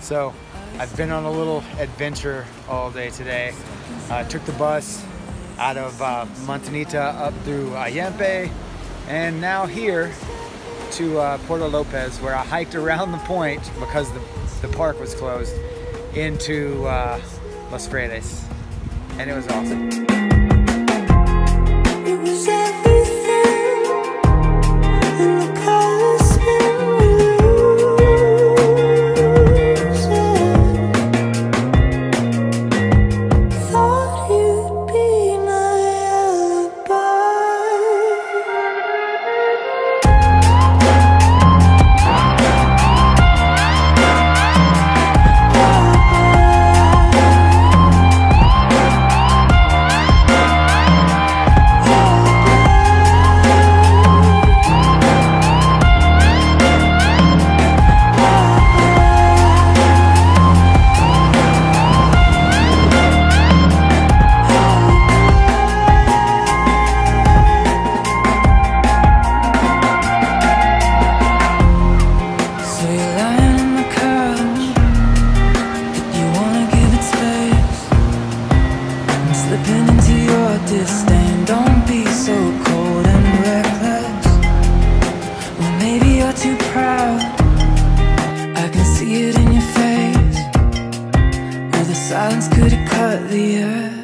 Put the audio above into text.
So I've been on a little adventure all day today. Took the bus out of Montanita up through Y43 and now here to Puerto Lopez, where I hiked around the point because the park was closed into Los Frailes, and it was awesome. It was everything in the colors thought you'd be my alibi. Slipping into your disdain, don't be so cold and reckless. Or maybe you're too proud, I can see it in your face. Or the silence could have cut the air.